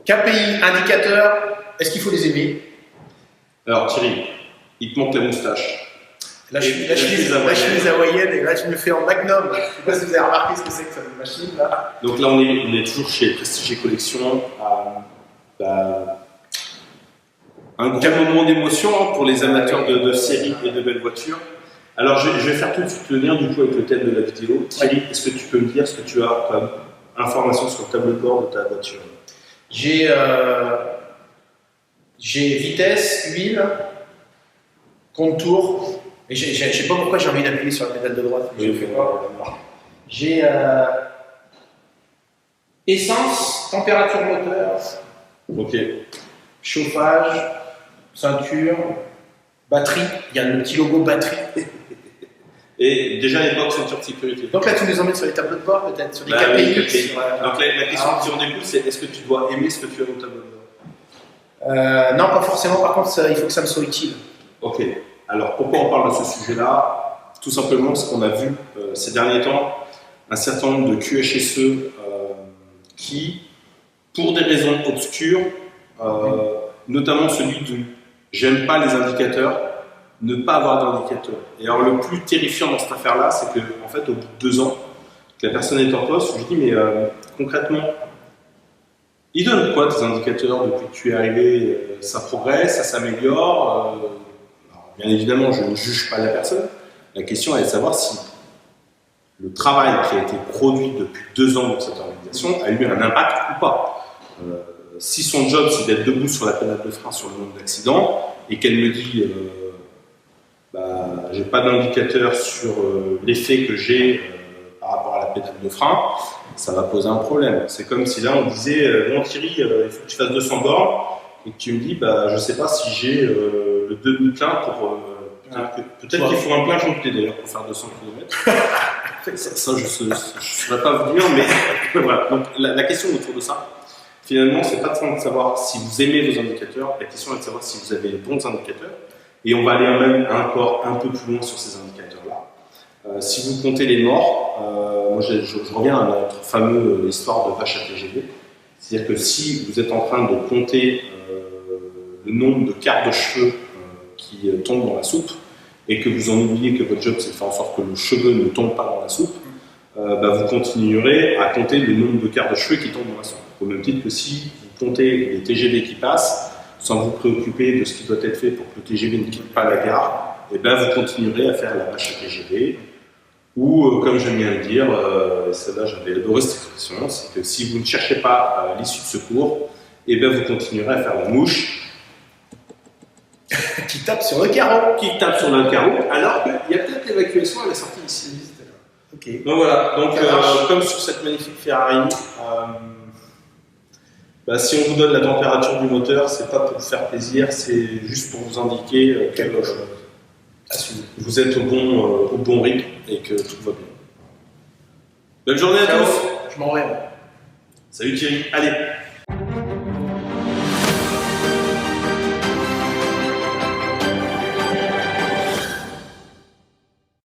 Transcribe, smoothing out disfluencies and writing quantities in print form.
KPI, indicateurs, est-ce qu'il faut les aimer? Alors Thierry, il te manque la moustache. La chemise hawaïenne, et là je me fais en magnum. Je ne sais pas si vous avez remarqué ce que c'est que cette machine là. Donc là on est toujours chez Prestige et Collection. Un gros moment d'émotion pour les amateurs de séries et de belles voitures. Alors je vais faire tout de suite le lien du coup avec le thème de la vidéo. Thierry, est-ce que tu peux me dire ce que tu as comme information sur le tableau de bord de ta voiture? J'ai vitesse, huile, contour. Et je ne sais pas pourquoi j'ai envie d'appuyer sur la pédale de droite. Oui, j'ai essence, température moteur, ok. chauffage, ceinture, batterie. Il y a le petit logo batterie. Et déjà à l'époque, ceinture de sécurité. Donc là, tu nous emmènes sur les tableaux de bord, peut-être sur les KPI. KPI. Donc la question qui en découle, c'est est-ce que tu dois aimer ce que tu as au tableau de bord? Non, pas forcément. Par contre, il faut que ça me soit utile. Ok. Alors pourquoi on parle de ce sujet-là? Tout simplement parce qu'on a vu ces derniers temps un certain nombre de QHSE qui, pour des raisons obscures, notamment celui de j'aime pas les indicateurs, ne pas avoir d'indicateurs. Et alors le plus terrifiant dans cette affaire-là, c'est que en fait, au bout de 2 ans, que la personne est en poste, je lui dis mais concrètement, ils donnent quoi tes indicateurs depuis que tu es arrivé? Ça progresse, ça s'améliore. Bien évidemment, je ne juge pas la personne. La question est de savoir si le travail qui a été produit depuis 2 ans dans cette organisation a eu un impact ou pas. Si son job, c'est d'être debout sur la pédale de frein sur le nombre d'accidents, et qu'elle me dit j'ai pas d'indicateur sur l'effet que j'ai par rapport à la pédale de frein, ça va poser un problème. C'est comme si là on disait bon Thierry, il faut que tu fasses 200 bornes, et que tu me dis je sais pas si j'ai le demi-plein pour peut-être qu'il faut un plein complet d'ailleurs pour faire 200 km. ça je ne saurais pas vous dire, mais voilà. Donc la question autour de ça, finalement, c'est pas de savoir si vous aimez vos indicateurs, la question est de savoir si vous avez les bons indicateurs. Et on va aller même encore un peu plus loin sur ces indicateurs-là. Si vous comptez les morts, moi je reviens à notre fameuse histoire de vache à TGV. C'est-à-dire que si vous êtes en train de compter le nombre de quarts de cheveux qui tombent dans la soupe, et que vous en oubliez que votre job c'est de faire en sorte que le cheveu ne tombe pas dans la soupe, vous continuerez à compter le nombre de quarts de cheveux qui tombent dans la soupe. Au même titre que si vous comptez les TGV qui passent, sans vous préoccuper de ce qui doit être fait pour que le TGV ne quitte pas la gare, et vous continuerez à faire la vache à TGV. Ou, comme j'aime bien le dire, celle-là j'avais adoré cette expression, c'est que si vous ne cherchez pas l'issue de secours, vous continuerez à faire la mouche qui tape sur le carreau. Qui tape sur le carreau, alors qu'il y a peut-être l'évacuation à la sortie d'ici. Okay. Donc voilà, donc, comme sur cette magnifique Ferrari, si on vous donne la température du moteur, c'est pas pour vous faire plaisir, c'est juste pour vous indiquer quelque chose. Vous êtes au bon rythme et que tout va bien. Bonne journée à tous. Je m'en vais. Salut Thierry, allez.